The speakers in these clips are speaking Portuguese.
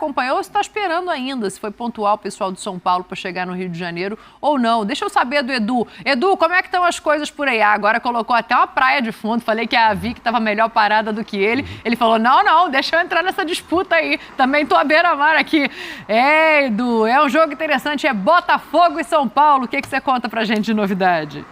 acompanhou ou se está esperando ainda, se foi pontual o pessoal de São Paulo para chegar no Rio de Janeiro ou não. Deixa eu saber do Edu. Edu, como é que estão as coisas por aí? Agora colocou até uma praia de fundo, falei que a Vicky estava melhor parada do que ele. Ele falou, não, deixa eu entrar nessa disputa aí. Também tô à beira-mar aqui. Edu, é um jogo interessante, é Botafogo e São Paulo. O que você conta pra gente de novidade?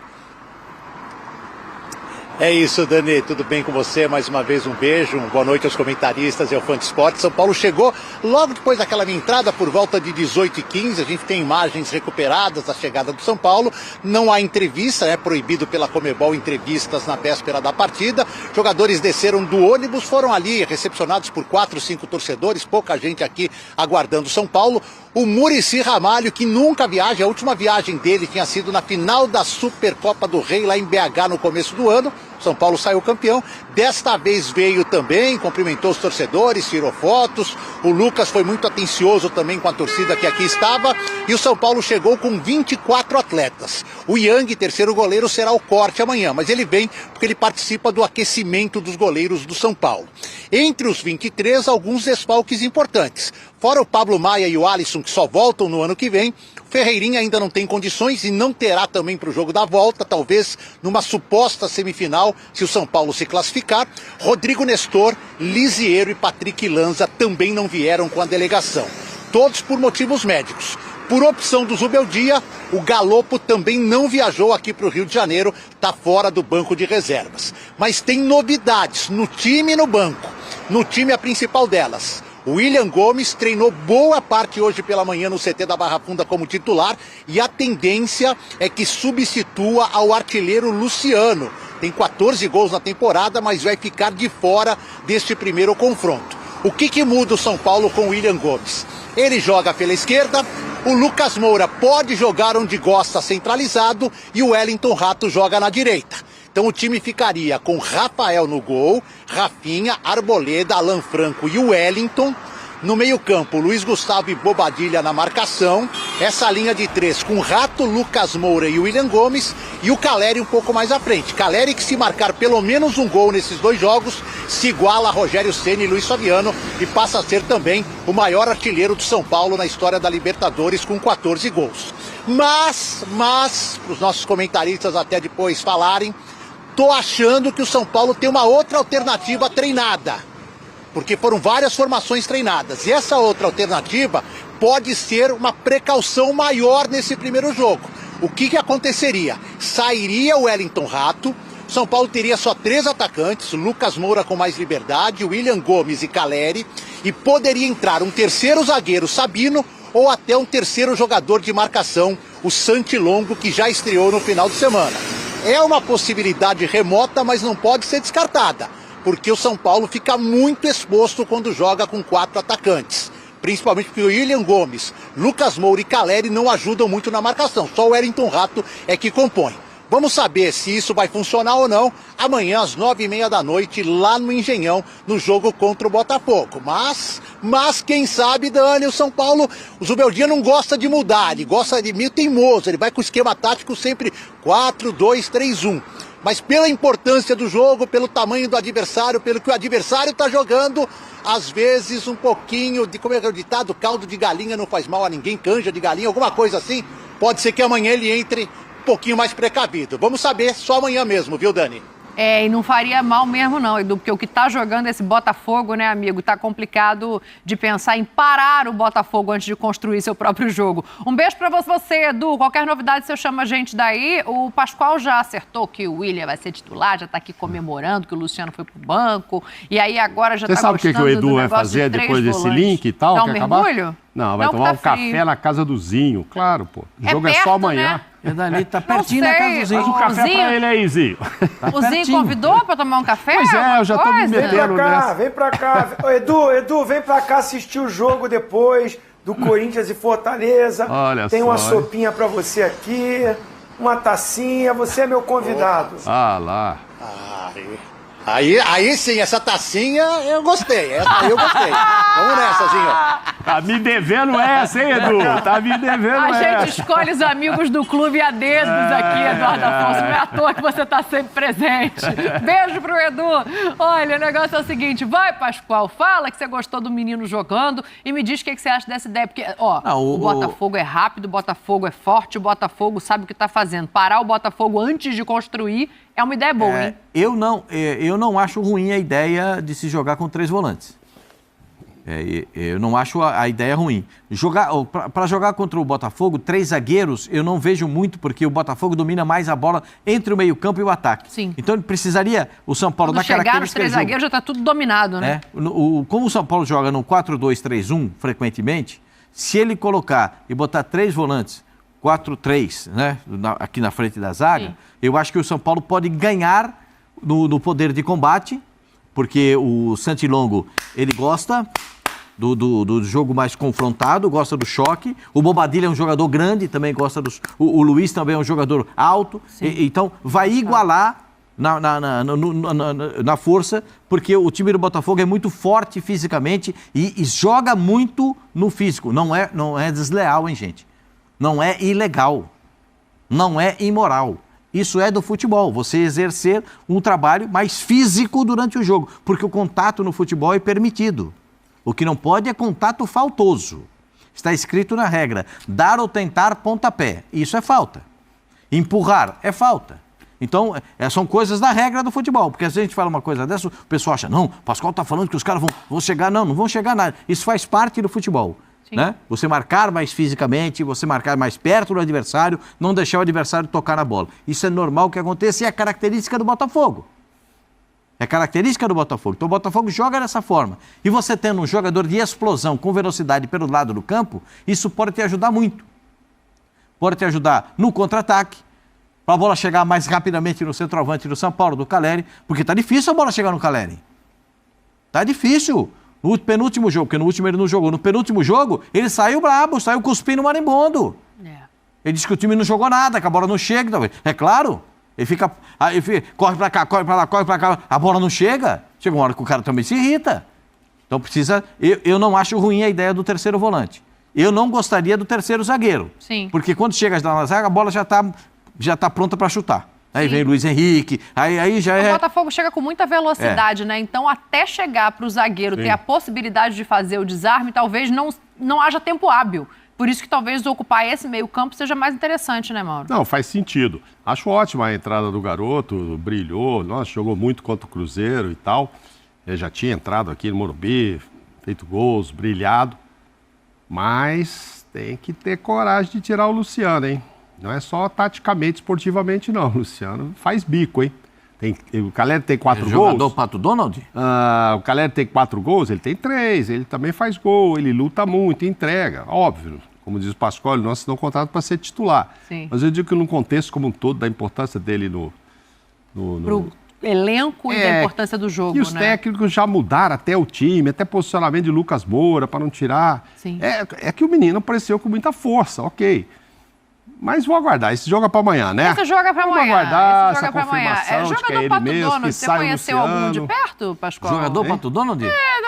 É isso, Dani, tudo bem com você? Mais uma vez um beijo, boa noite aos comentaristas e ao fã de esporte. São Paulo chegou logo depois daquela minha entrada, por volta de 18h15, a gente tem imagens recuperadas da chegada do São Paulo. Não há entrevista, é proibido pela Conmebol entrevistas na véspera da partida. Jogadores desceram do ônibus, foram ali recepcionados por 4, 5 torcedores, pouca gente aqui aguardando São Paulo. O Muricy Ramalho, que nunca viaja, a última viagem dele tinha sido na final da Supercopa do Rei, lá em BH, no começo do ano. São Paulo saiu campeão, desta vez veio também, cumprimentou os torcedores, tirou fotos. O Lucas foi muito atencioso também com a torcida que aqui estava. E o São Paulo chegou com 24 atletas. O Yang, terceiro goleiro, será o corte amanhã, mas ele vem porque ele participa do aquecimento dos goleiros do São Paulo. Entre os 23, alguns desfalques importantes. Fora o Pablo Maia e o Alisson, que só voltam no ano que vem, Ferreirinha ainda não tem condições e não terá também para o jogo da volta, talvez numa suposta semifinal, se o São Paulo se classificar. Rodrigo Nestor, Lisiero e Patrick Lanza também não vieram com a delegação. Todos por motivos médicos. Por opção do Zubeldia, o Galopo também não viajou aqui para o Rio de Janeiro, está fora do banco de reservas. Mas tem novidades no time e no banco. No time, a principal delas: o William Gomes treinou boa parte hoje pela manhã no CT da Barra Funda como titular e a tendência é que substitua ao artilheiro Luciano. Tem 14 gols na temporada, mas vai ficar de fora deste primeiro confronto. O que muda o São Paulo com o William Gomes? Ele joga pela esquerda, o Lucas Moura pode jogar onde gosta centralizado e o Wellington Rato joga na direita. Então o time ficaria com Rafael no gol, Rafinha, Arboleda, Alan Franco e o Wellington. No meio-campo, Luiz Gustavo e Bobadilha na marcação. Essa linha de 3 com Rato, Lucas Moura e William Gomes. E o Caleri um pouco mais à frente. Caleri, que se marcar pelo menos um gol nesses dois jogos, se iguala a Rogério Ceni e Luiz Fabiano e passa a ser também o maior artilheiro do São Paulo na história da Libertadores, com 14 gols. Mas, para os nossos comentaristas até depois falarem, tô achando que o São Paulo tem uma outra alternativa treinada. Porque foram várias formações treinadas. E essa outra alternativa pode ser uma precaução maior nesse primeiro jogo. O que aconteceria? Sairia o Wellington Rato, São Paulo teria só 3 atacantes, Lucas Moura com mais liberdade, William Gomes e Caleri, e poderia entrar um terceiro zagueiro, Sabino, ou até um terceiro jogador de marcação, o Santilongo, que já estreou no final de semana. É uma possibilidade remota, mas não pode ser descartada, porque o São Paulo fica muito exposto quando joga com 4 atacantes. Principalmente porque o William Gomes, Lucas Moura e Caleri não ajudam muito na marcação. Só o Wellington Rato é que compõe. Vamos saber se isso vai funcionar ou não amanhã às 9h30 da noite, lá no Engenhão, no jogo contra o Botafogo. Mas quem sabe, Dani, o São Paulo, o Zubeldia não gosta de mudar, ele gosta de meio teimoso, ele vai com o esquema tático sempre 4-2-3-1. Mas pela importância do jogo, pelo tamanho do adversário, pelo que o adversário está jogando, às vezes um pouquinho de, como é que é o ditado, caldo de galinha não faz mal a ninguém, canja de galinha, alguma coisa assim. Pode ser que amanhã ele entre um pouquinho mais precavido. Vamos saber só amanhã mesmo, viu, Dani? E não faria mal mesmo não, Edu, porque o que está jogando esse Botafogo, né, amigo, tá complicado de pensar em parar o Botafogo antes de construir seu próprio jogo. Um beijo para você, Edu. Qualquer novidade você chama a gente daí. O Pascoal já acertou que o William vai ser titular, já está aqui comemorando que o Luciano foi pro banco, e aí agora já está gostando do negócio. Você sabe o que o Edu vai fazer depois desse link e tal? Dá um mergulho? Não, vai tomar um café na casa do Zinho, claro, pô. O jogo é só amanhã. Né? É dali, tá pertinho da casa do Zinho. Faz um café pra ele aí, Zinho. O Zinho convidou pra tomar um café? Pois é, eu já tô me metendo nessa. Vem pra cá. Edu, vem pra cá assistir o jogo depois do Corinthians e Fortaleza. Olha Tem só, uma sopinha pra você aqui, uma tacinha, você é meu convidado. Ah, lá. Aí sim, essa tacinha eu gostei. Essa aí eu gostei. Vamos nessa, Zinho. Tá me devendo essa, hein, Edu? Tá me devendo essa. A gente escolhe os amigos do clube a dedos aqui, Eduardo Afonso. Não é à toa que você tá sempre presente. Beijo pro Edu. Olha, o negócio é o seguinte. Vai, Pascoal, fala que você gostou do menino jogando e me diz o que você acha dessa ideia. Porque, o Botafogo é rápido, o Botafogo é forte, o Botafogo sabe o que tá fazendo. Parar o Botafogo antes de construir é uma ideia boa, hein? Eu não acho ruim a ideia de se jogar com 3 volantes. Eu não acho a ideia ruim. Para jogar contra o Botafogo, 3 zagueiros, eu não vejo muito, porque o Botafogo domina mais a bola entre o meio-campo e o ataque. Sim. Então ele precisaria, o São Paulo, da característica... chegar os 3 zagueiros, já está tudo dominado, né? Como o São Paulo joga no 4-2-3-1, frequentemente, se ele colocar e botar 3 volantes, 4-3, né, aqui na frente da zaga, eu acho que o São Paulo pode ganhar no poder de combate, porque o Santilongo, ele gosta do jogo mais confrontado, gosta do choque. O Bobadilla é um jogador grande, também gosta dos... O Luiz também é um jogador alto. Então, vai igualar na força, porque o time do Botafogo é muito forte fisicamente e joga muito no físico. Não é desleal, hein, gente? Não é ilegal. Não é imoral. Isso é do futebol, você exercer um trabalho mais físico durante o jogo, porque o contato no futebol é permitido. O que não pode é contato faltoso. Está escrito na regra, dar ou tentar pontapé. Isso é falta. Empurrar é falta. Então, são coisas da regra do futebol, porque se a gente fala uma coisa dessa, o pessoal acha, não, o Pascoal está falando que os caras vão chegar, não vão chegar nada. Isso faz parte do futebol. Né? Você marcar mais fisicamente, você marcar mais perto do adversário, não deixar o adversário tocar na bola. Isso é normal que aconteça e é característica do Botafogo. É característica do Botafogo. Então o Botafogo joga dessa forma. E você tendo um jogador de explosão com velocidade pelo lado do campo, isso pode te ajudar muito. Pode te ajudar no contra-ataque, para a bola chegar mais rapidamente no centroavante do São Paulo, do Caleri, porque tá difícil a bola chegar no Caleri. Tá difícil. No penúltimo jogo, porque no último ele não jogou. No penúltimo jogo, ele saiu brabo, saiu cuspindo marimbondo. Ele disse que o time não jogou nada, que a bola não chega. É claro, ele corre pra cá, corre pra lá, corre pra cá. A bola não chega. Chega uma hora que o cara também se irrita. Então precisa... Eu não acho ruim a ideia do terceiro volante. Eu não gostaria do terceiro zagueiro. Sim. Porque quando chega na zaga, a bola já tá pronta para chutar. Aí vem Luiz Henrique, aí já é... O Botafogo chega com muita velocidade, né? Então, até chegar para o zagueiro ter a possibilidade de fazer o desarme, talvez não haja tempo hábil. Por isso que talvez ocupar esse meio-campo seja mais interessante, né, Mauro? Não, faz sentido. Acho ótima a entrada do garoto, brilhou, nossa, jogou muito contra o Cruzeiro e tal. Ele já tinha entrado aqui no Morumbi, feito gols, brilhado. Mas tem que ter coragem de tirar o Luciano, hein? Não é só taticamente, esportivamente, não. O Luciano faz bico, hein? O Caleri tem 4 gols. Jogador Pato Donald? O Caleri tem 4 gols, ele tem 3. Ele também faz gol, ele luta muito, entrega. Óbvio, como diz o Pascoal, ele não assinou contrato para ser titular. Sim. Mas eu digo que no contexto como um todo, da importância dele Pro elenco e da importância do jogo, e os técnicos já mudaram até o time, até posicionamento de Lucas Moura, para não tirar. Sim. É que o menino apareceu com muita força, ok. Mas vou aguardar. Esse jogo é para amanhã, né? Esse jogo é para amanhã. Vamos aguardar esse essa confirmação de que é ele mesmo, que você sai o conheceu Luciano. algum de perto, Pascoal? Jogador Pato Donald?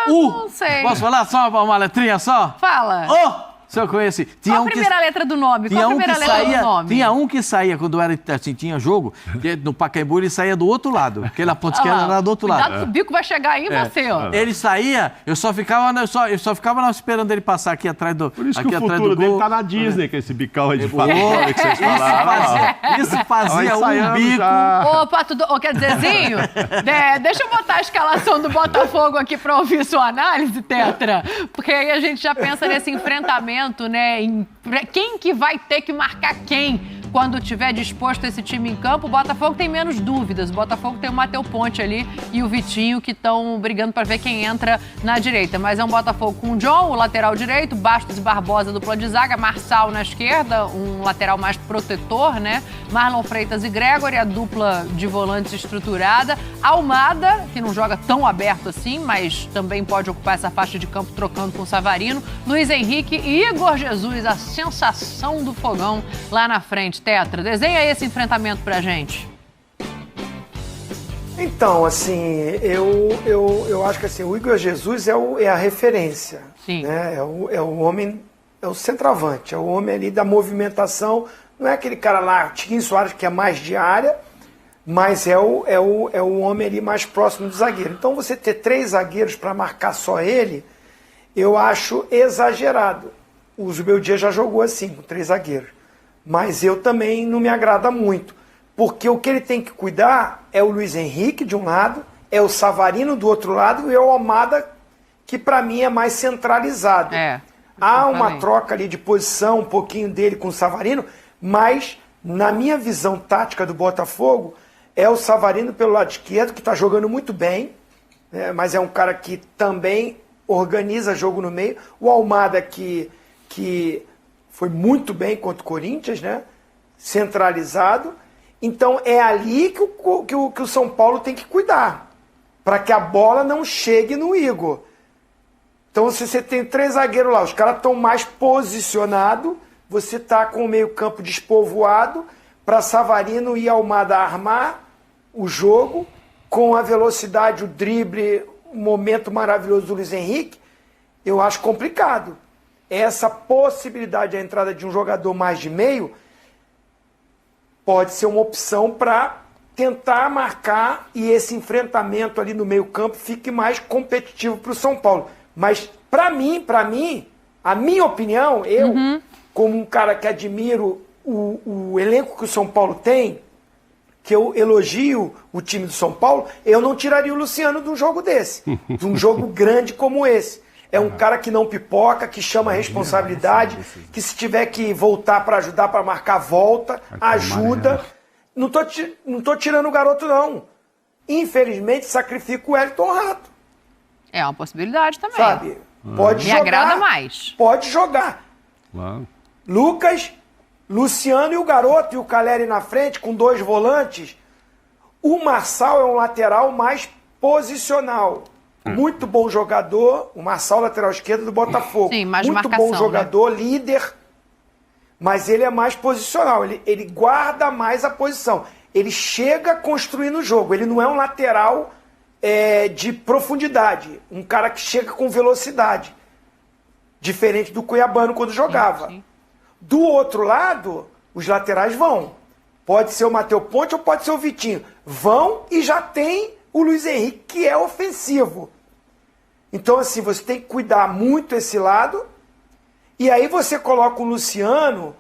Não sei. Posso falar só uma letrinha só? Fala. Se eu conheci. Qual a primeira letra do nome? Tinha um que saía quando era assim, tinha jogo, no Pacaembu ele saía do outro lado, porque na ponta esquerda era do outro lado. Cuidado que o bico vai chegar aí em você, ó. Ele saía, eu só ficava esperando ele passar aqui atrás do gol. Por isso que o futuro dele tá na Disney, com esse bicão aí de fator que vocês falaram. Isso fazia um bico. Ô, Pato, quer dizer, Zinho, deixa eu botar a escalação do Botafogo aqui pra ouvir sua análise, Tetra, porque aí a gente já pensa nesse enfrentamento, né? Quem que vai ter que marcar quem quando tiver disposto esse time em campo? O Botafogo tem menos dúvidas. O Botafogo tem o Matheus Ponte ali e o Vitinho que estão brigando para ver quem entra na direita. Mas é um Botafogo com o John, o lateral direito, Bastos e Barbosa, dupla de zaga, Marçal na esquerda, um lateral mais protetor, né? Marlon Freitas e Gregory, a dupla de volantes estruturada. Almada, que não joga tão aberto assim, mas também pode ocupar essa faixa de campo trocando com o Savarino. Luiz Henrique e Igor Jesus, a sensação do fogão lá na frente. Tetra, desenha esse enfrentamento pra gente. Então, assim, eu acho que assim, o Igor Jesus é a referência. Sim. Né? É o homem, é o centroavante, é o homem ali da movimentação. Não é aquele cara lá, Tiquinho Soares, que é mais de área, mas é o homem ali mais próximo do zagueiro. Então, você ter 3 zagueiros para marcar só ele, eu acho exagerado. O Zubeldia já jogou assim, com 3 zagueiros. Mas eu também não me agrada muito. Porque o que ele tem que cuidar é o Luiz Henrique, de um lado, é o Savarino, do outro lado, e é o Almada, que para mim é mais centralizado. Há uma troca ali de posição, um pouquinho dele com o Savarino, mas, na minha visão tática do Botafogo, é o Savarino pelo lado esquerdo, que está jogando muito bem, né, mas é um cara que também organiza jogo no meio. O Almada, que foi muito bem contra o Corinthians, né, centralizado. Então é ali que o São Paulo tem que cuidar, para que a bola não chegue no Igor. Então se você tem 3 zagueiros lá, os caras estão mais posicionados, você está com o meio campo despovoado, para Savarino e Almada armar o jogo, com a velocidade, o drible, o momento maravilhoso do Luiz Henrique, eu acho complicado. Essa possibilidade da entrada de um jogador mais de meio pode ser uma opção para tentar marcar e esse enfrentamento ali no meio campo fique mais competitivo para o São Paulo. Mas para mim, a minha opinião, eu, como um cara que admiro o elenco que o São Paulo tem, que eu elogio o time do São Paulo, eu não tiraria o Luciano de um jogo desse, de um jogo grande como esse. É um cara que não pipoca, que chama a responsabilidade, que se tiver que voltar para ajudar, para marcar, volta, ajuda. Não tô tirando o garoto, não. Infelizmente, sacrifica o Wellington Rato. É uma possibilidade também. Sabe? Pode jogar. Me agrada mais. Pode jogar. Claro. Lucas, Luciano e o garoto, e o Caleri na frente, com 2 volantes. O Marçal é um lateral mais posicional. Muito bom jogador, o Marçal, lateral esquerdo do Botafogo. Sim, mais muito marcação, bom jogador, né? líder, mas ele é mais posicional, ele guarda mais a posição. Ele chega construindo o jogo, ele não é um lateral de profundidade, um cara que chega com velocidade, diferente do Cuiabano quando jogava. Sim. Do outro lado, os laterais vão. Pode ser o Matheus Ponte ou pode ser o Vitinho. Vão e já tem o Luiz Henrique, que é ofensivo. Então, assim, você tem que cuidar muito esse lado. E aí você coloca o Luciano,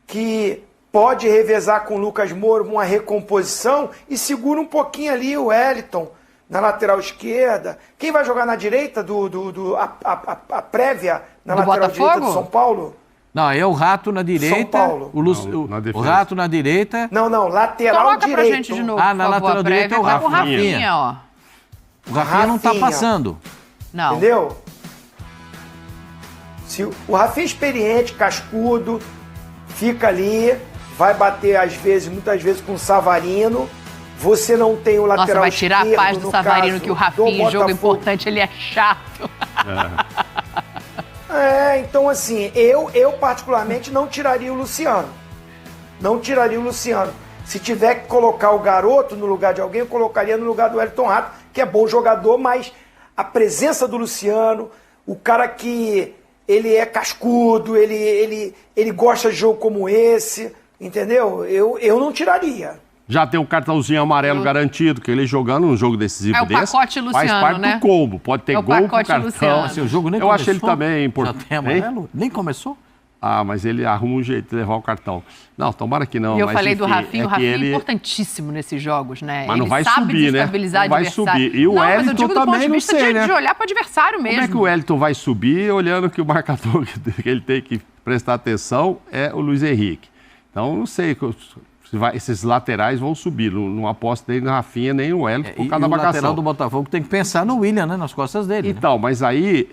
que pode revezar com o Lucas Moura uma recomposição, e segura um pouquinho ali o Wellington na lateral esquerda. Quem vai jogar na direita a prévia na do lateral Botafogo? direita do São Paulo? Não, é o Rato na direita. São Paulo. O Rato na direita. Não, lateral Coloca direito. pra gente de novo, Ah, por na favor, lateral a direita prévia. é o Tá com o Rafinha, ó. O Rafinha não tá Rafinha. passando. Não. Entendeu? Se o Rafinha é experiente, cascudo, fica ali, vai bater muitas vezes com o Savarino. Você não tem o lateral Nossa, vai tirar esquerdo, a paz do no Savarino, caso que o Rafinha, em jogo Botafogo. importante, ele é chato. Então assim, eu particularmente não tiraria o Luciano. Não tiraria o Luciano. Se tiver que colocar o garoto no lugar de alguém, eu colocaria no lugar do Wellington Rato, que é bom jogador, mas a presença do Luciano, o cara que ele é cascudo, ele gosta de jogo como esse, entendeu? Eu não tiraria. Já tem um cartãozinho amarelo garantido, que ele jogando um jogo decisivo É o desse, pacote Luciano, faz parte né? do combo. Pode ter É o gol com pacote cartão. Luciano. Assim, O jogo nem eu começou. acho ele também Já importante. tem amarelo? Nem começou? Ah, mas ele arruma um jeito de levar o cartão. Não, tomara que não. E eu mas, falei do enfim, Rafinha, o Rafinha é ele... importantíssimo nesses jogos, né? Mas não ele vai sabe subir, né? desestabilizar Não vai adversário. subir. E o não, mas eu Wellington digo do ponto também, de não vista sei, de, né? de olhar para o adversário mesmo. Como é que o Wellington vai subir olhando que o marcador que ele tem que prestar atenção é o Luiz Henrique? Então, não sei se esses laterais vão subir. Não aposto nem no Rafinha, nem no Wellington, por causa da o marcação. lateral do Botafogo tem que pensar no William, né? Nas costas dele. Então, mas aí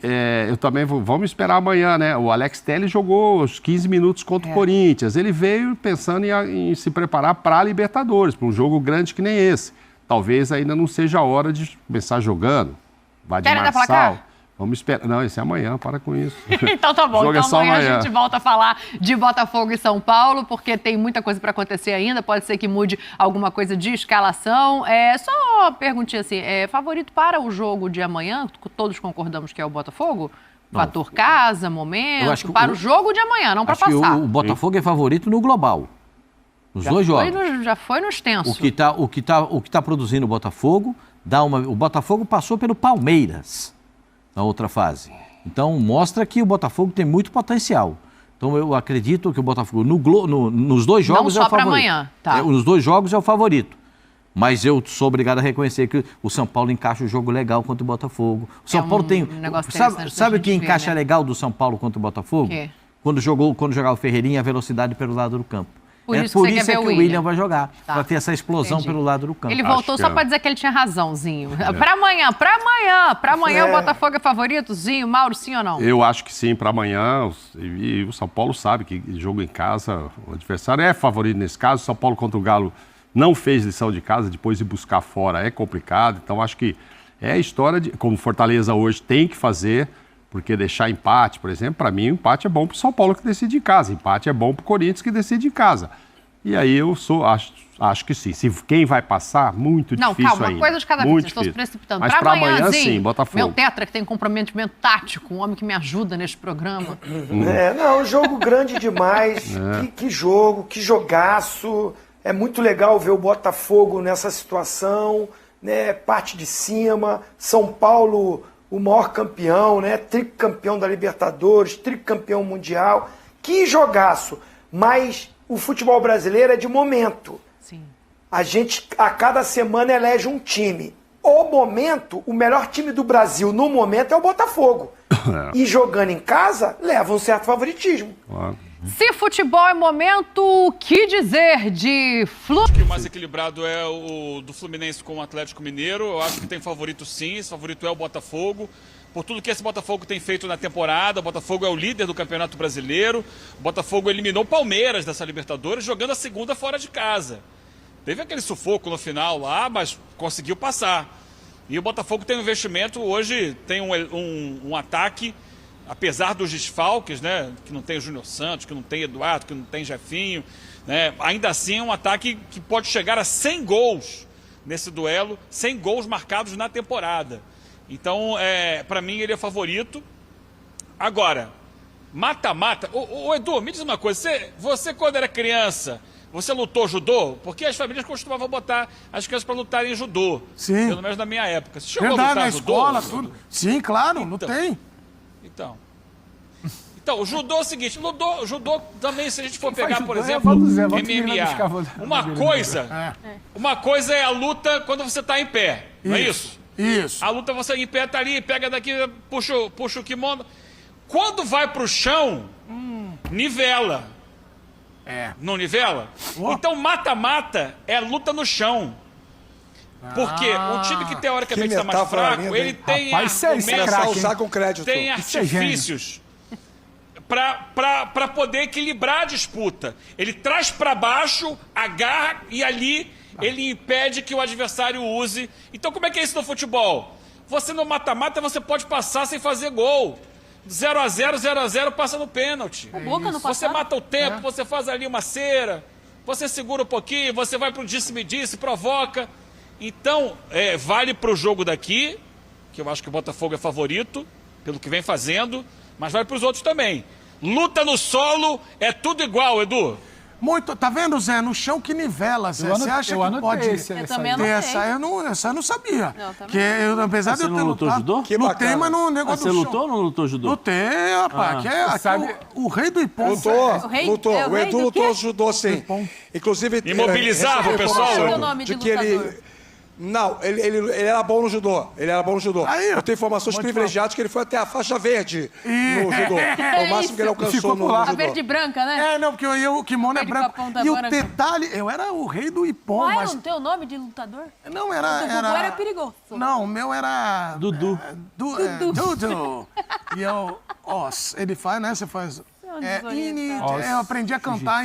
eu também vamos esperar amanhã, né? O Alex Telles jogou os 15 minutos contra o Corinthians. Ele veio pensando em se preparar para a Libertadores, para um jogo grande que nem esse. Talvez ainda não seja a hora de começar jogando. Vai de Querem dar Marçal. placar? Vamos esperar. Não, esse é amanhã, para com isso. Então tá bom, O jogo então é só amanhã a amanhã. gente volta a falar de Botafogo e São Paulo, porque tem muita coisa para acontecer ainda, pode ser que mude alguma coisa de escalação. Só uma perguntinha assim, favorito para o jogo de amanhã, todos concordamos que é o Botafogo? Fator casa, momento, para o jogo de amanhã, não para Acho que passar. o Botafogo é favorito no global. Os dois jogos. Já foi no extenso. O que tá produzindo o Botafogo, o Botafogo passou pelo Palmeiras na outra fase. Então, mostra que o Botafogo tem muito potencial. Então, eu acredito que o Botafogo, nos dois jogos, não é o só para favorito. amanhã, tá? Nos dois jogos é o favorito. Mas eu sou obrigado a reconhecer que o São Paulo encaixa um jogo legal contra o Botafogo. O São Paulo tem... Sabe o que encaixa legal do São Paulo contra o Botafogo? Que? Quando jogava o Ferreirinha, a velocidade pelo lado do campo. Por isso que que o William vai jogar, Tá. para ter essa explosão Entendi. pelo lado do campo. Ele voltou só para dizer que ele tinha razãozinho. Para amanhã o Botafogo é favoritozinho, Mauro, sim ou não? Eu acho que sim, para amanhã. E o São Paulo sabe que jogo em casa, o adversário é favorito nesse caso. O São Paulo contra o Galo não fez lição de casa, depois de buscar fora é complicado. Então acho que é a história de como Fortaleza hoje tem que fazer, porque deixar empate, por exemplo, para mim o empate é bom para o São Paulo que decide em casa, empate é bom para o Corinthians que decide em casa. E aí acho que sim. Quem vai passar, muito difícil ainda. Não, calma, uma coisa de cada vez, vocês estão se precipitando. Mas para amanhã, sim, Botafogo. Meu tetra que tem comprometimento tático, um homem que me ajuda neste programa. Jogo grande demais, que jogo, que jogaço. É muito legal ver o Botafogo nessa situação, né? Parte de cima, São Paulo, o maior campeão, né? Tricampeão da Libertadores, tricampeão mundial. Que jogaço! Mas o futebol brasileiro é de momento. Sim. A gente, a cada semana, elege um time. O melhor time do Brasil no momento é o Botafogo. E jogando em casa, leva um certo favoritismo. Claro. Se futebol é momento, o que dizer de Flu? Acho que o mais equilibrado é o do Fluminense com o Atlético Mineiro. Eu acho que tem favorito sim, esse favorito é o Botafogo. Por tudo que esse Botafogo tem feito na temporada, o Botafogo é o líder do Campeonato Brasileiro. O Botafogo eliminou o Palmeiras dessa Libertadores, jogando a segunda fora de casa. Teve aquele sufoco no final lá, mas conseguiu passar. E o Botafogo tem um investimento, hoje tem um ataque, apesar dos desfalques, né? Que não tem o Júnior Santos, que não tem Eduardo, que não tem Jefinho, né? Ainda assim é um ataque que pode chegar a 100 gols nesse duelo, 100 gols marcados na temporada. Então, para mim, ele é favorito. Agora, mata-mata. Ô, Edu, me diz uma coisa. Você, quando era criança, você lutou judô? Porque as famílias costumavam botar as crianças para lutarem em judô. Sim. Pelo menos na minha época. Você chegou a Verdade, lutar na judô? escola, tudo. Sim, claro, não tem. Então, o judô é o seguinte, judô também, se a gente for pegar, por judô? exemplo, Volta do Zé, volta do Zé, buscar, MMA, volta. uma coisa é a luta quando você está em pé, não é isso? Isso. A luta você em pé tá ali, pega daqui, puxa o kimono. Quando vai pro chão, nivela. Não nivela? Então mata-mata é luta no chão. Porque o time que teoricamente está mais fraco, ele tem argumentos, tem artifícios para poder equilibrar a disputa. Ele traz para baixo, agarra e ali ele impede que o adversário use. Então como é que é isso no futebol? Você no mata-mata você pode passar sem fazer gol. 0-0, 0-0, passa no pênalti. Você mata o tempo, você faz ali uma cera, você segura um pouquinho, você vai pro disse-me-disse, provoca. Então, vale pro jogo daqui, que eu acho que o Botafogo é favorito, pelo que vem fazendo, mas vale pros outros também. Luta no solo, é tudo igual, Edu. Muito, tá vendo, Zé? No chão que nivela, Zé. Você acha que pode Eu também anotei. essa eu não sabia. Apesar de eu ter lutou lutado, judô? Que lutei, mas no negócio Você do lutou chão. ou não lutou judô? Lutei, rapaz. Aqui o rei do Ipom. Lutou. O Edu lutou judô, sim. Inclusive... Imobilizava o pessoal? informação Qual o nome de que ele... Não, ele era bom no judô. Aí, eu tenho informações privilegiadas que ele foi até a faixa verde no judô. É o máximo que ele alcançou no A judô. verde e branca, né? Não, porque o kimono é Verde com a branco. ponta E o branca. detalhe, eu era o rei do Ipom, Qual mas... não tem o nome de lutador? Não, O do Gugu era perigoso. Não, o meu era... Dudu. Dudu. E eu... Ele faz, né? Você faz... desorientado. Eu aprendi a cantar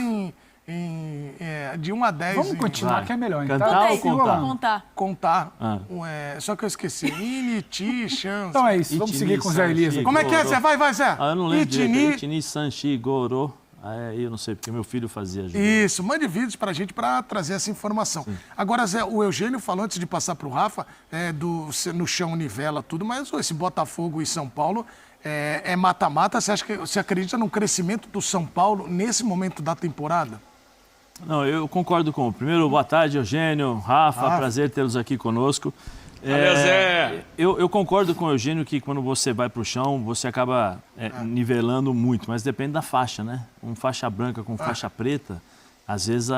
de 1 a 10. Vamos continuar, Vai. que é melhor. Então. Cantar ou Contar. contar? Contar. Contar. Só que eu esqueci. Initi, chance. Então é isso, vamos seguir com o Zé Elias. Como é que é, Zé? Vai, Zé. Eu não lembro Itini. direito. Itini, Sanchi, Gorô. Eu não sei, porque meu filho fazia jogo. Isso, mande vídeos pra gente pra trazer essa informação. Agora, Zé, o Eugênio falou antes de passar pro Rafa, no chão nivela tudo, mas esse Botafogo e São Paulo é mata-mata. Você acredita no crescimento do São Paulo nesse momento da temporada? Não, eu concordo com o primeiro. Boa tarde, Eugênio, Rafa, prazer tê-los aqui conosco. Eu concordo com o Eugênio que quando você vai para o chão, você acaba nivelando muito, mas depende da faixa, né? Faixa branca com faixa preta, às vezes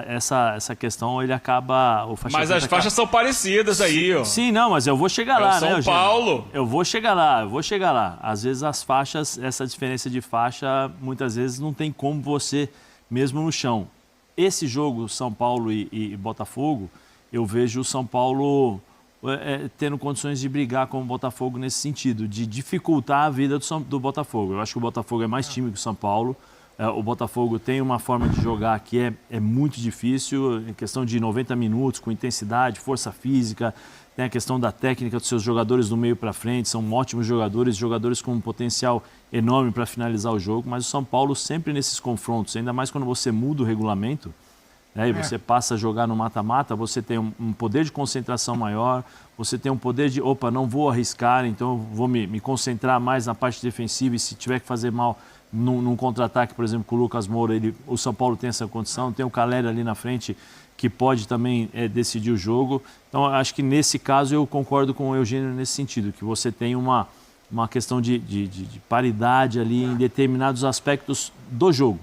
essa questão ele acaba... Mas as faixas são parecidas aí, ó. Sim, não, mas eu vou chegar lá, né, São Eugênio? Paulo. Eu vou chegar lá. Às vezes as faixas, essa diferença de faixa, muitas vezes não tem como você, mesmo no chão. Esse jogo, São Paulo e Botafogo, eu vejo o São Paulo... tendo condições de brigar com o Botafogo nesse sentido, de dificultar a vida do Botafogo. Eu acho que o Botafogo é mais time que o São Paulo. O Botafogo tem uma forma de jogar que é muito difícil, em questão de 90 minutos, com intensidade, força física. Tem a questão da técnica dos seus jogadores do meio para frente, são ótimos jogadores com um potencial enorme para finalizar o jogo, mas o São Paulo sempre nesses confrontos, ainda mais quando você muda o regulamento, e você passa a jogar no mata-mata, você tem um poder de concentração maior, você tem um poder de, não vou arriscar, então eu vou me concentrar mais na parte defensiva e se tiver que fazer mal num contra-ataque, por exemplo, com o Lucas Moura, o São Paulo tem essa condição, tem o Caleri ali na frente que pode também decidir o jogo. Então, acho que nesse caso eu concordo com o Eugênio nesse sentido, que você tem uma questão de paridade ali em determinados aspectos do jogo.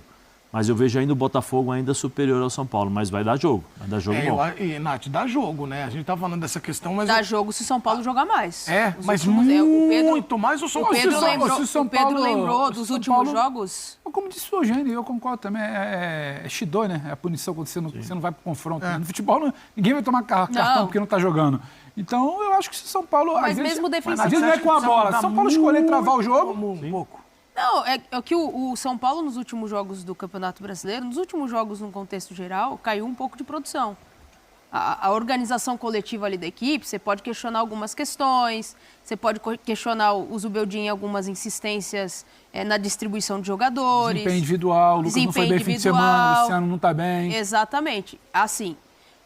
Mas eu vejo ainda o Botafogo ainda superior ao São Paulo, mas vai dar jogo bom. E, Nath, dá jogo, né? A gente tá falando dessa questão, mas... Dá jogo se o São Paulo jogar mais. Mas muito mais o São Paulo. O Pedro lembrou dos últimos jogos. Como disse o Eugênio, eu concordo também, é Shido, né? É a punição quando você não vai pro confronto. No futebol, ninguém vai tomar cartão porque não tá jogando. Então, eu acho que se o São Paulo... Mas mesmo defensivamente... Às vezes não é com a bola. Se o São Paulo escolher travar o jogo... Um pouco. Não, é que o São Paulo, nos últimos jogos do Campeonato Brasileiro, nos últimos jogos, no contexto geral, caiu um pouco de produção. A organização coletiva ali da equipe, você pode questionar algumas questões, você pode questionar o Zubeldia em algumas insistências na distribuição de jogadores. Desempenho individual, o Lucas não foi bem fim de semana, o Luciano não está bem. Exatamente. Assim,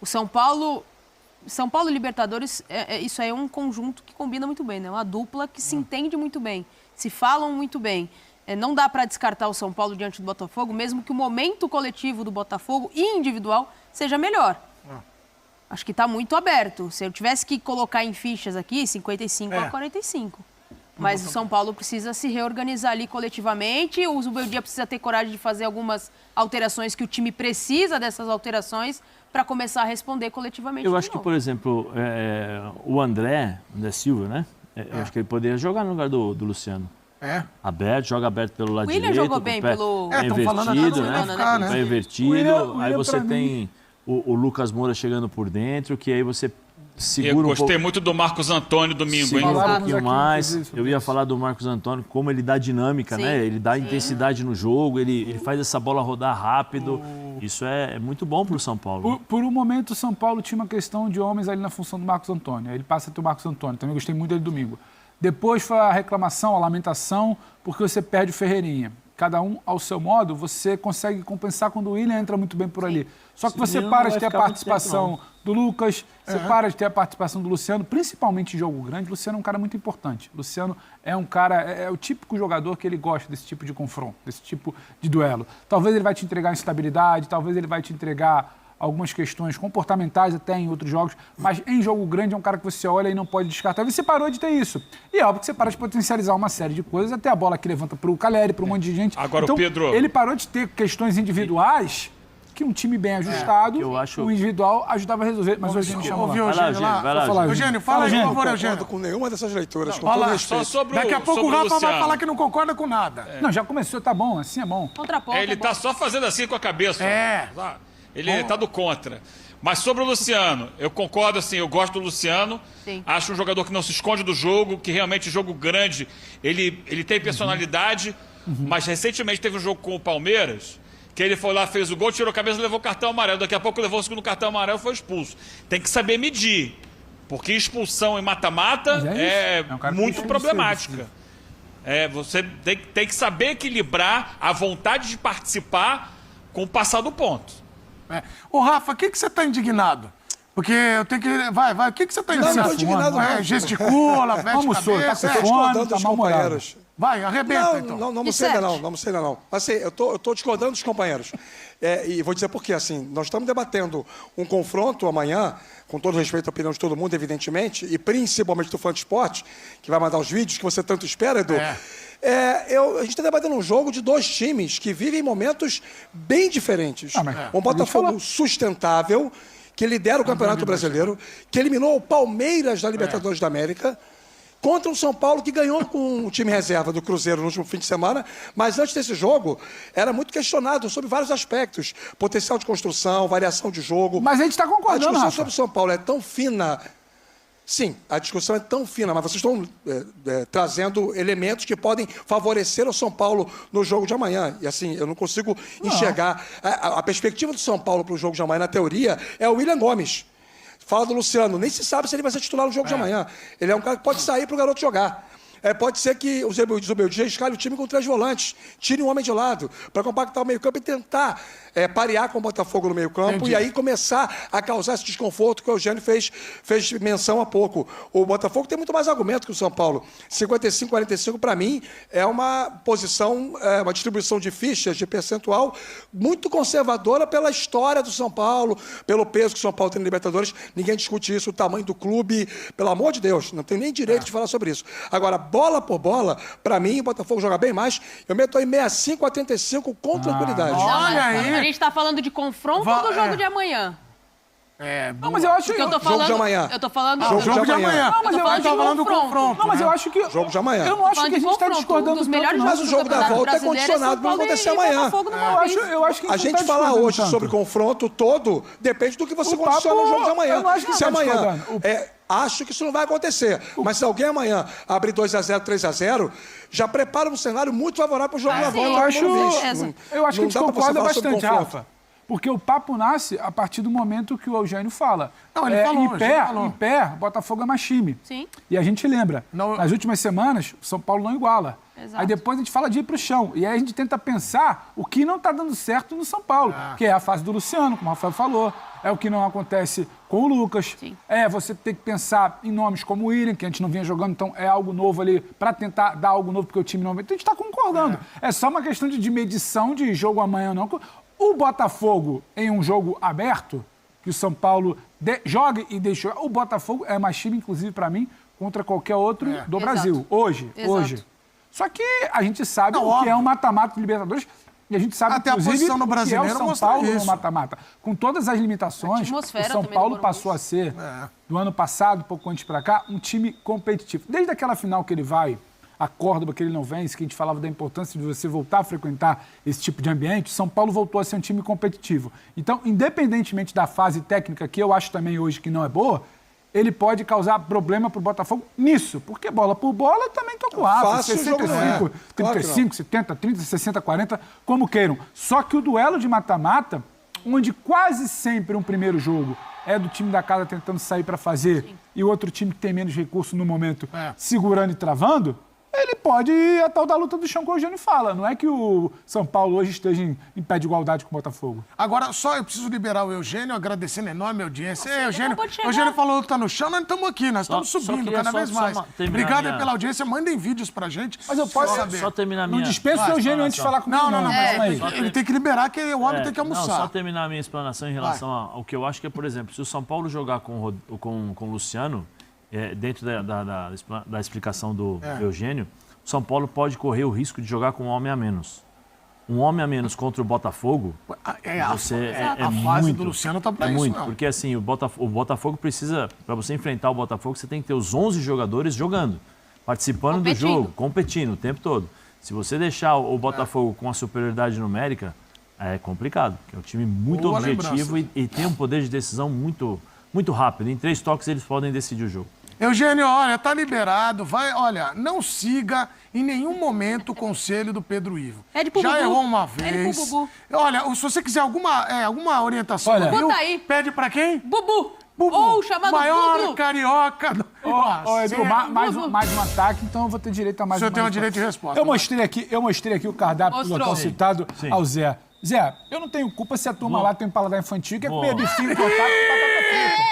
o São Paulo e Libertadores, isso aí é um conjunto que combina muito bem, né? Uma dupla que se entende muito bem, se falam muito bem. Não dá para descartar o São Paulo diante do Botafogo, mesmo que o momento coletivo do Botafogo e individual seja melhor. Acho que está muito aberto. Se eu tivesse que colocar em fichas aqui, 55 a 45. Mas o São Paulo precisa se reorganizar ali coletivamente. O Zubeldia precisa ter coragem de fazer algumas alterações que o time precisa dessas alterações para começar a responder coletivamente. Eu acho que, por exemplo, o André Silva, né? Eu acho que ele poderia jogar no lugar do Luciano. Aberto, joga aberto pelo lado direito. O William jogou bem pelo... invertido, né? Pé invertido. Aí você tem o Lucas Moura chegando por dentro, que aí você segura um pouco. Gostei muito do Marcos Antônio domingo, segura hein? um pouquinho mais. Eu ia falar do Marcos Antônio, como ele dá dinâmica, né? Ele dá intensidade no jogo, ele faz essa bola rodar rápido. Isso é muito bom para o São Paulo. Por um momento, o São Paulo tinha uma questão de homens ali na função do Marcos Antônio. Aí ele passa a ter o Marcos Antônio. Também gostei muito dele domingo. Depois foi a reclamação, a lamentação, porque você perde o Ferreirinha. Cada um ao seu modo, você consegue compensar quando o William entra muito bem por ali. Só que você para de ter a participação do Lucas, você para de ter a participação do Luciano, principalmente em jogo grande. O Luciano é um cara muito importante. O Luciano é um cara, é o típico jogador que ele gosta desse tipo de confronto, desse tipo de duelo. Talvez ele vai te entregar instabilidade, talvez ele vai te entregar algumas questões comportamentais até em outros jogos, mas em jogo grande é um cara que você olha e não pode descartar. E você parou de ter isso. E é óbvio que você para de potencializar uma série de coisas, até a bola que levanta para o Caleri, para um monte de gente. Agora, então, o Pedro... ele parou de ter questões individuais que um time bem ajustado, o individual ajudava a resolver. Mas o Eugênio chamou lá. Vai lá, Eugênio, fala aí, por favor, Não Eugênio. concordo com nenhuma dessas leituras, com Fala, todo respeito. Daqui a pouco o Rafa vai falar que não concorda com nada. Não, já começou, tá bom, assim é bom. Contraponto. Ele tá só fazendo assim com a cabeça. Ele tá do contra. Mas sobre o Luciano, eu concordo, assim, eu gosto do Luciano. Sim. Acho um jogador que não se esconde do jogo, que realmente jogo grande, ele tem personalidade, mas recentemente teve um jogo com o Palmeiras que ele foi lá, fez o gol, tirou a cabeça, levou o cartão amarelo. Daqui a pouco levou o segundo cartão amarelo e foi expulso. Tem que saber medir, porque expulsão em mata-mata é muito problemática. Você tem que saber equilibrar a vontade de participar com o passar do ponto. Ô, Rafa, o que você tá indignado? Porque eu tenho que... Vai, o que você tá indignado? Não tô indignado, não. Gesticula, veste Almoçou, cabeça. tá com discordando tá dos mal-humorado. companheiros. Vai, arrebenta, então. Não sei ainda não, não sei ainda não. Mas assim, eu tô discordando dos companheiros. E vou dizer por quê, assim, nós estamos debatendo um confronto amanhã, com todo respeito à opinião de todo mundo, evidentemente, e principalmente do fã de esporte, que vai mandar os vídeos que você tanto espera, Edu. A gente está debatendo um jogo de dois times que vivem momentos bem diferentes. Um Botafogo sustentável, que lidera o Campeonato Brasileiro, que eliminou o Palmeiras da Libertadores da América, contra um São Paulo que ganhou com o time reserva do Cruzeiro no último fim de semana, mas antes desse jogo era muito questionado sobre vários aspectos. Potencial de construção, variação de jogo. Mas a gente está concordando, A discussão Rafa. sobre o São Paulo é tão fina... Sim, a discussão é tão fina, mas vocês estão trazendo elementos que podem favorecer o São Paulo no jogo de amanhã. E assim, eu não consigo enxergar. A perspectiva do São Paulo para o jogo de amanhã, na teoria, é o William Gomes. Fala do Luciano, nem se sabe se ele vai ser titular no jogo de amanhã. Ele é um cara que pode sair para o garoto jogar. Pode ser que o Zubeldia escale o time com 3 volantes, tire um homem de lado, para compactar o meio-campo e tentar parear com o Botafogo no meio-campo e aí começar a causar esse desconforto que o Eugênio fez menção há pouco. O Botafogo tem muito mais argumento que o São Paulo. 55-45, para mim, é uma posição, uma distribuição de fichas, de percentual, muito conservadora pela história do São Paulo, pelo peso que o São Paulo tem na Libertadores. Ninguém discute isso, o tamanho do clube, pelo amor de Deus, não tem nem direito de falar sobre isso. Agora, bola por bola, para mim, o Botafogo joga bem mais. Eu meto aí 65-85 com tranquilidade. Olha aí. A gente tá falando de confronto ou do jogo de amanhã? Não, mas eu acho que... Porque eu tô falando... Jogo de amanhã. Eu tô falando... Jogo de amanhã. Não, mas eu tô falando de confronto. Não, mas eu acho que... Jogo de amanhã. Eu não acho que a gente está discordando dos melhores tanto, não. Mas o jogo da volta é condicionado para acontecer amanhã. Eu acho que A gente falar hoje sobre o confronto todo depende do que você condiciona no jogo de amanhã. Eu não acho que se tá amanhã... discordando. Acho que isso não vai acontecer. Mas se alguém amanhã abrir 2-0, 3-0, já prepara um cenário muito favorável para o jogo da volta. Eu acho que a gente concorda bastante, Rafa. Porque o papo nasce a partir do momento que o Eugênio fala. Não, ele falou, em pé, Botafogo é mais time. Sim. E a gente lembra, nas últimas semanas, o São Paulo não iguala. Exato. Aí depois a gente fala de ir pro chão. E aí a gente tenta pensar o que não está dando certo no São Paulo. Que é a fase do Luciano, como o Rafael falou. É o que não acontece com o Lucas. Sim. Você tem que pensar em nomes como o William, que a gente não vinha jogando, então é algo novo ali, para tentar dar algo novo, porque o time não vem. Então a gente está concordando. É só uma questão de medição de jogo amanhã ou não. O Botafogo, em um jogo aberto, que o São Paulo joga e deixa jogar, o Botafogo é mais time, inclusive, para mim, contra qualquer outro do Brasil. Hoje. Só que a gente sabe o que é um mata-mata de Libertadores. E a gente sabe, até inclusive, a posição no brasileiro que é o São Paulo no mata-mata. Com todas as limitações, o São Paulo passou a ser, do ano passado, pouco antes para cá, um time competitivo. Desde aquela final que ele vai, a Córdoba que ele não vence, que a gente falava da importância de você voltar a frequentar esse tipo de ambiente, São Paulo voltou a ser um time competitivo. Então, independentemente da fase técnica, que eu acho também hoje que não é boa, ele pode causar problema para o Botafogo nisso. Porque bola por bola eu também estou com a 65, 35, 70, 30, 60, 40, como queiram. Só que o duelo de mata-mata, onde quase sempre um primeiro jogo é do time da casa tentando sair para fazer e o outro time que tem menos recurso no momento segurando e travando, ele pode ir a tal da luta do chão que o Eugênio fala. Não é que o São Paulo hoje esteja em pé de igualdade com o Botafogo. Agora, só eu preciso liberar o Eugênio, agradecendo a enorme audiência. Eugênio falou que tá no chão, nós estamos aqui, nós estamos subindo cada vez mais. Obrigado pela audiência, mandem vídeos pra gente. Mas eu posso saber. Só terminar a minha... Não dispensa o Eugênio antes de falar comigo. Não, mas ele tem que liberar que o homem tem que almoçar. Não, só terminar a minha explanação em relação ao que eu acho que é, por exemplo, se o São Paulo jogar com o Luciano, dentro da explicação do Eugênio, o São Paulo pode correr o risco de jogar com um homem a menos. Um homem a menos contra o Botafogo, A fase do Luciano tá pra isso, muito, não. porque assim, o Botafogo precisa, para você enfrentar o Botafogo, você tem que ter os 11 jogadores jogando, participando do jogo, competindo o tempo todo. Se você deixar o Botafogo com a superioridade numérica, é complicado, porque é um time muito objetivo e tem um poder de decisão muito, muito rápido. Em 3 toques eles podem decidir o jogo. Eugênio, olha, tá liberado. Vai, olha, não siga em nenhum momento o conselho do Pedro Ivo. Pede pro Já Bubu. errou uma Pede pro vez. Bubu. Olha, se você quiser alguma orientação, Olha, Bubu tá aí. pede pra quem? Bubu. Bubu. Ou chamado maior Bubu. carioca. Ó, Edu, mais um ataque, então eu vou ter direito a mais O senhor uma tem um resposta. direito de resposta. Eu mostrei aqui o cardápio do Mostrou. local citado Sim. ao Zé. Zé, eu não tenho culpa se a turma lá tem paladar infantil, que é comer bifinho cortado com batata frita.